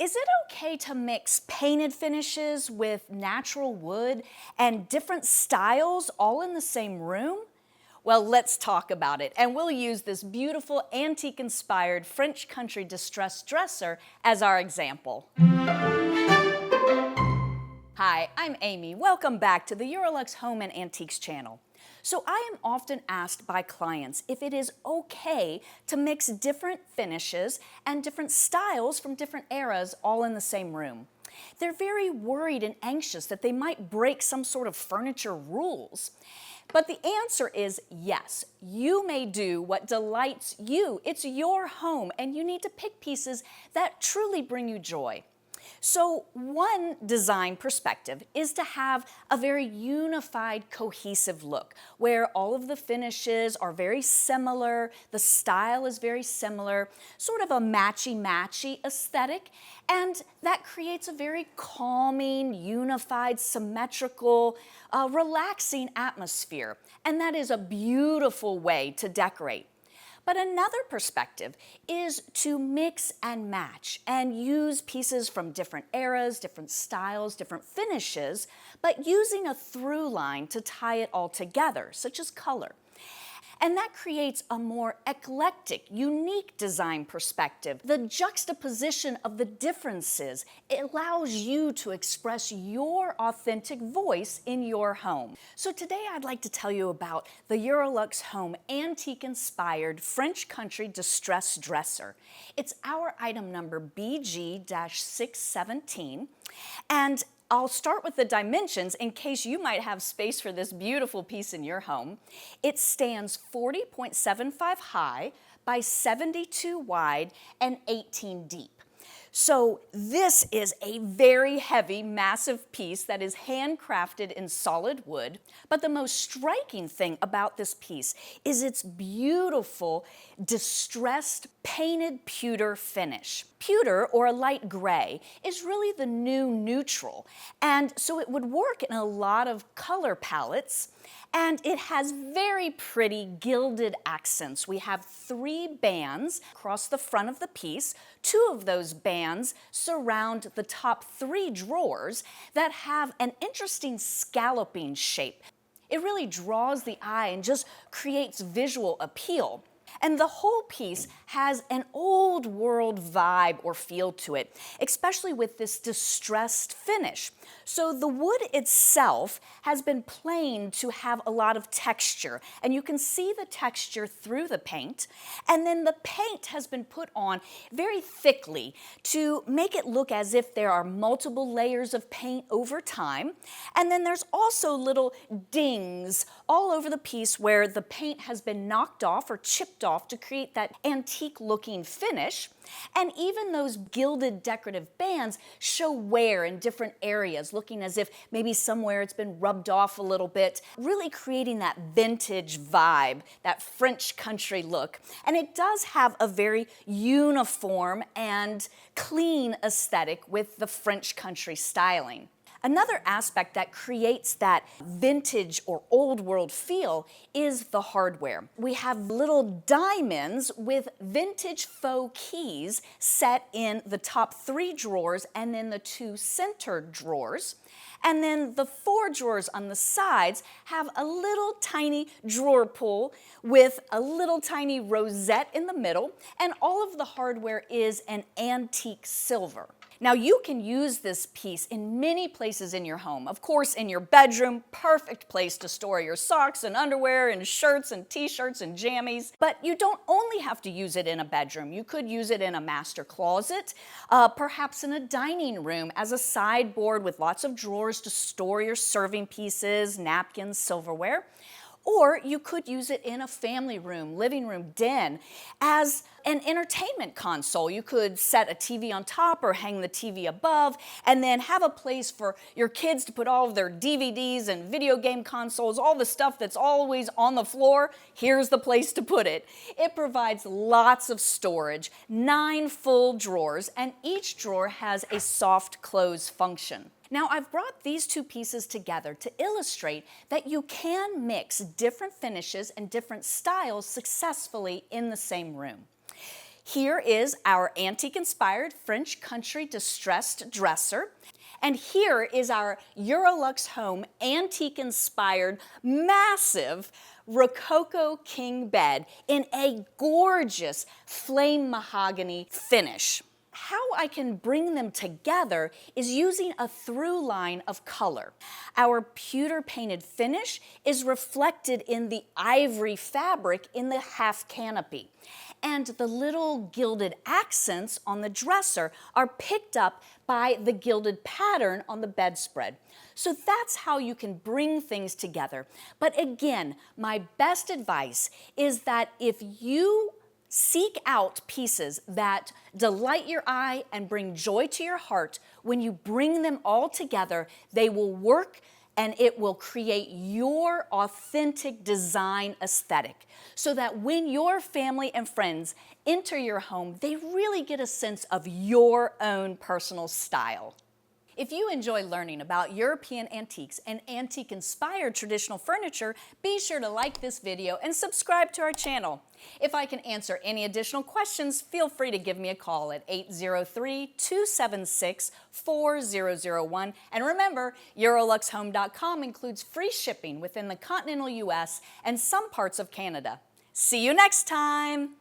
Is it okay to mix painted finishes with natural wood and different styles all in the same room? Well, let's talk about it, and we'll use this beautiful antique-inspired French country distressed dresser as our example. Hi, I'm Amy. Welcome back to the EuroLux Home and Antiques channel. So I am often asked by clients if it is okay to mix different finishes and different styles from different eras all in the same room. They're very worried and anxious that they might break some sort of furniture rules. But the answer is yes, you may do what delights you. It's your home and you need to pick pieces that truly bring you joy. So one design perspective is to have a very unified, cohesive look where all of the finishes are very similar, the style is very similar, sort of a matchy-matchy aesthetic, and that creates a very calming, unified, symmetrical, relaxing atmosphere. And that is a beautiful way to decorate. But another perspective is to mix and match and use pieces from different eras, different styles, different finishes, but using a through line to tie it all together, such as color. And that creates a more eclectic, unique design perspective. The juxtaposition of the differences, it allows you to express your authentic voice in your home. So today I'd like to tell you about the EuroLux Home antique-inspired French country distress dresser. It's our item number BG-617, and I'll start with the dimensions in case you might have space for this beautiful piece in your home. It stands 40.75 high by 72 wide and 18 deep. So this is a very heavy, massive piece that is handcrafted in solid wood. But the most striking thing about this piece is its beautiful, distressed, painted pewter finish. Pewter, or a light gray, is really the new neutral. And so it would work in a lot of color palettes. And it has very pretty gilded accents. We have 3 bands across the front of the piece. 2 of those bands surround the top 3 drawers that have an interesting scalloping shape. It really draws the eye and just creates visual appeal. And the whole piece has an old world vibe or feel to it, especially with this distressed finish. So the wood itself has been planed to have a lot of texture, and you can see the texture through the paint. And then the paint has been put on very thickly to make it look as if there are multiple layers of paint over time. And then there's also little dings all over the piece where the paint has been knocked off or chipped off to create that antique looking finish. And even those gilded decorative bands show wear in different areas, looking as if maybe somewhere it's been rubbed off a little bit, really creating that vintage vibe, that French country look. And it does have a very uniform and clean aesthetic with the French country styling. Another aspect that creates that vintage or old world feel is the hardware. We have little diamonds with vintage faux keys set in the top 3 drawers and then the 2 center drawers. And then the 4 drawers on the sides have a little tiny drawer pull with a little tiny rosette in the middle, and all of the hardware is an antique silver. Now you can use this piece in many places in your home. Of course, in your bedroom, perfect place to store your socks and underwear and shirts and t-shirts and jammies. But you don't only have to use it in a bedroom. You could use it in a master closet, perhaps in a dining room as a sideboard with lots of drawers to store your serving pieces, napkins, silverware. Or you could use it in a family room, living room, den as an entertainment console. You could set a TV on top or hang the TV above and then have a place for your kids to put all of their DVDs and video game consoles, all the stuff that's always on the floor. Here's the place to put it. It provides lots of storage, 9 full drawers, and each drawer has a soft close function. Now, I've brought these 2 pieces together to illustrate that you can mix different finishes and different styles successfully in the same room. Here is our antique-inspired French country distressed dresser. And here is our EuroLux Home antique-inspired massive Rococo king bed in a gorgeous flame mahogany finish. How I can bring them together is using a through line of color. Our pewter painted finish is reflected in the ivory fabric in the half canopy. And the little gilded accents on the dresser are picked up by the gilded pattern on the bedspread. So that's how you can bring things together. But again, my best advice is that if you seek out pieces that delight your eye and bring joy to your heart, when you bring them all together, they will work and it will create your authentic design aesthetic so that when your family and friends enter your home, they really get a sense of your own personal style. If you enjoy learning about European antiques and antique-inspired traditional furniture, be sure to like this video and subscribe to our channel. If I can answer any additional questions, feel free to give me a call at 803-276-4001. And remember, EuroLuxHome.com includes free shipping within the continental US and some parts of Canada. See you next time!